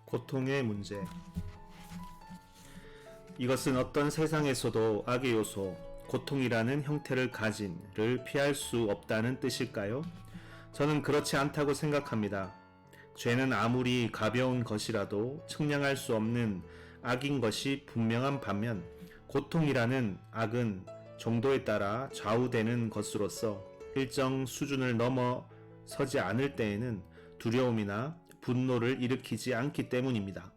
고통의 문제. 이것은 어떤 세상에서도 악의 요소, 고통이라는 형태를 가진를 피할 수 없다는 뜻일까요? 저는 그렇지 않다고 생각합니다. 죄는 아무리 가벼운 것이라도 측량할 수 없는 악인 것이 분명한 반면, 고통이라는 악은 정도에 따라 좌우되는 것으로서 일정 수준을 넘어서지 않을 때에는 두려움이나 분노를 일으키지 않기 때문입니다.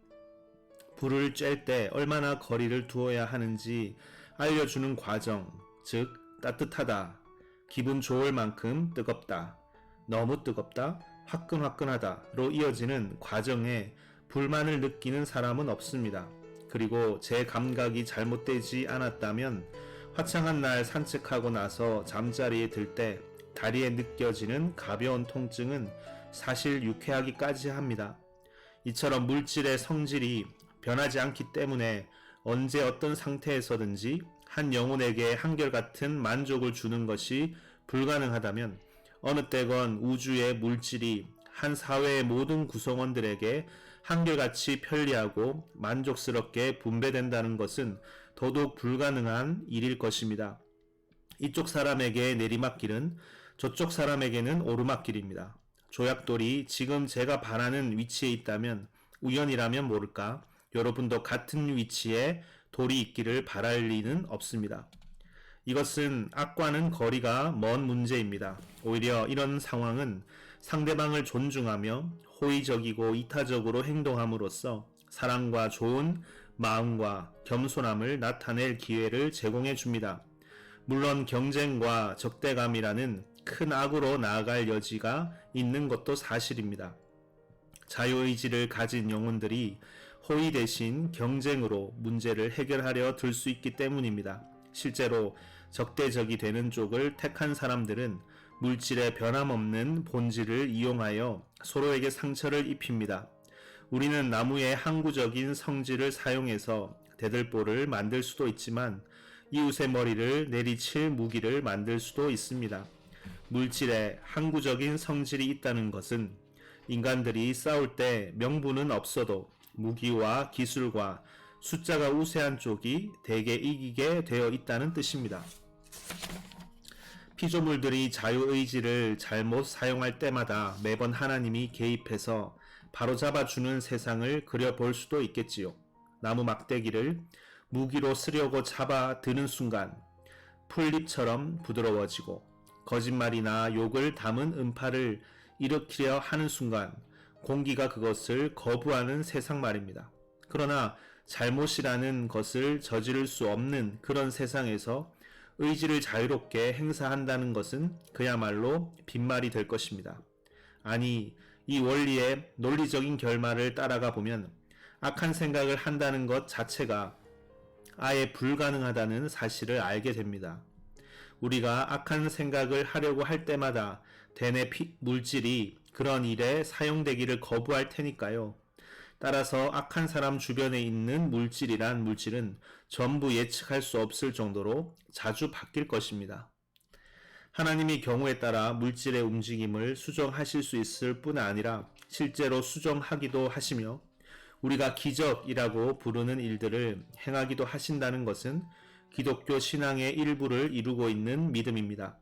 불을 쬐 때 얼마나 거리를 두어야 하는지 알려주는 과정, 즉 따뜻하다, 기분 좋을 만큼 뜨겁다, 너무 뜨겁다, 화끈화끈하다로 이어지는 과정에 불만을 느끼는 사람은 없습니다. 그리고 제 감각이 잘못되지 않았다면 화창한 날 산책하고 나서 잠자리에 들 때 다리에 느껴지는 가벼운 통증은 사실 유쾌하기까지 합니다. 이처럼 물질의 성질이 변하지 않기 때문에 언제 어떤 상태에서든지 한 영혼에게 한결같은 만족을 주는 것이 불가능하다면 어느 때건 우주의 물질이 한 사회의 모든 구성원들에게 한결같이 편리하고 만족스럽게 분배된다는 것은 더더욱 불가능한 일일 것입니다. 이쪽 사람에게 내리막길은 저쪽 사람에게는 오르막길입니다. 조약돌이 지금 제가 바라는 위치에 있다면 우연이라면 모를까 여러분도 같은 위치에 돌이 있기를 바랄 리는 없습니다. 이것은 악과는 거리가 먼 문제입니다. 오히려 이런 상황은 상대방을 존중하며 호의적이고 이타적으로 행동함으로써 사랑과 좋은 마음과 겸손함을 나타낼 기회를 제공해 줍니다. 물론 경쟁과 적대감이라는 큰 악으로 나아갈 여지가 있는 것도 사실입니다. 자유의지를 가진 영혼들이 호의 대신 경쟁으로 문제를 해결하려 들 수 있기 때문입니다. 실제로 적대적이 되는 쪽을 택한 사람들은 물질의 변함없는 본질을 이용하여 서로에게 상처를 입힙니다. 우리는 나무의 항구적인 성질을 사용해서 대들보를 만들 수도 있지만 이웃의 머리를 내리칠 무기를 만들 수도 있습니다. 물질에 항구적인 성질이 있다는 것은 인간들이 싸울 때 명분은 없어도 무기와 기술과 숫자가 우세한 쪽이 대개 이기게 되어 있다는 뜻입니다. 피조물들이 자유의지를 잘못 사용할 때마다 매번 하나님이 개입해서 바로잡아주는 세상을 그려볼 수도 있겠지요. 나무 막대기를 무기로 쓰려고 잡아 드는 순간 풀잎처럼 부드러워지고 거짓말이나 욕을 담은 음파를 일으키려 하는 순간 공기가 그것을 거부하는 세상 말입니다. 그러나 잘못이라는 것을 저지를 수 없는 그런 세상에서 의지를 자유롭게 행사한다는 것은 그야말로 빈말이 될 것입니다. 아니, 이 원리의 논리적인 결말을 따라가 보면 악한 생각을 한다는 것 자체가 아예 불가능하다는 사실을 알게 됩니다. 우리가 악한 생각을 하려고 할 때마다 대뇌 물질이 그런 일에 사용되기를 거부할 테니까요. 따라서 악한 사람 주변에 있는 물질이란 물질은 전부 예측할 수 없을 정도로 자주 바뀔 것입니다. 하나님이 경우에 따라 물질의 움직임을 수정하실 수 있을 뿐 아니라 실제로 수정하기도 하시며 우리가 기적이라고 부르는 일들을 행하기도 하신다는 것은 기독교 신앙의 일부를 이루고 있는 믿음입니다.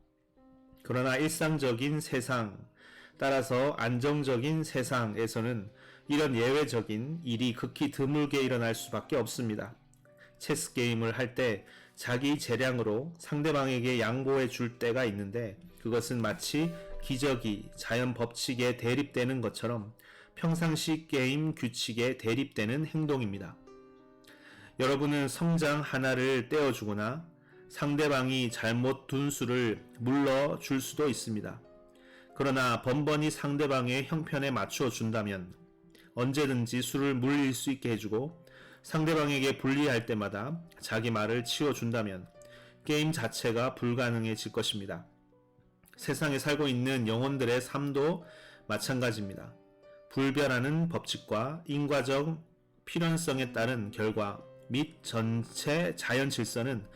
그러나 일상적인 세상, 따라서 안정적인 세상에서는 이런 예외적인 일이 극히 드물게 일어날 수밖에 없습니다. 체스 게임을 할 때 자기 재량으로 상대방에게 양보해 줄 때가 있는데 그것은 마치 기적이 자연 법칙에 대립되는 것처럼 평상시 게임 규칙에 대립되는 행동입니다. 여러분은 성장 하나를 떼어주거나 상대방이 잘못 둔 수를 물러줄 수도 있습니다. 그러나 번번이 상대방의 형편에 맞추어 준다면 언제든지 수를 물릴 수 있게 해주고 상대방에게 불리할 때마다 자기 말을 치워준다면 게임 자체가 불가능해질 것입니다. 세상에 살고 있는 영혼들의 삶도 마찬가지입니다. 불변하는 법칙과 인과적 필연성에 따른 결과 및 전체 자연 질서는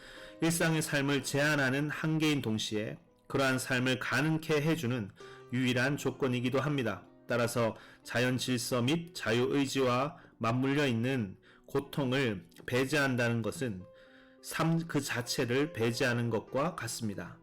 일상의 삶을 제한하는 한계인 동시에 그러한 삶을 가능케 해주는 유일한 조건이기도 합니다. 따라서 자연 질서 및 자유의지와 맞물려 있는 고통을 배제한다는 것은 삶 그 자체를 배제하는 것과 같습니다.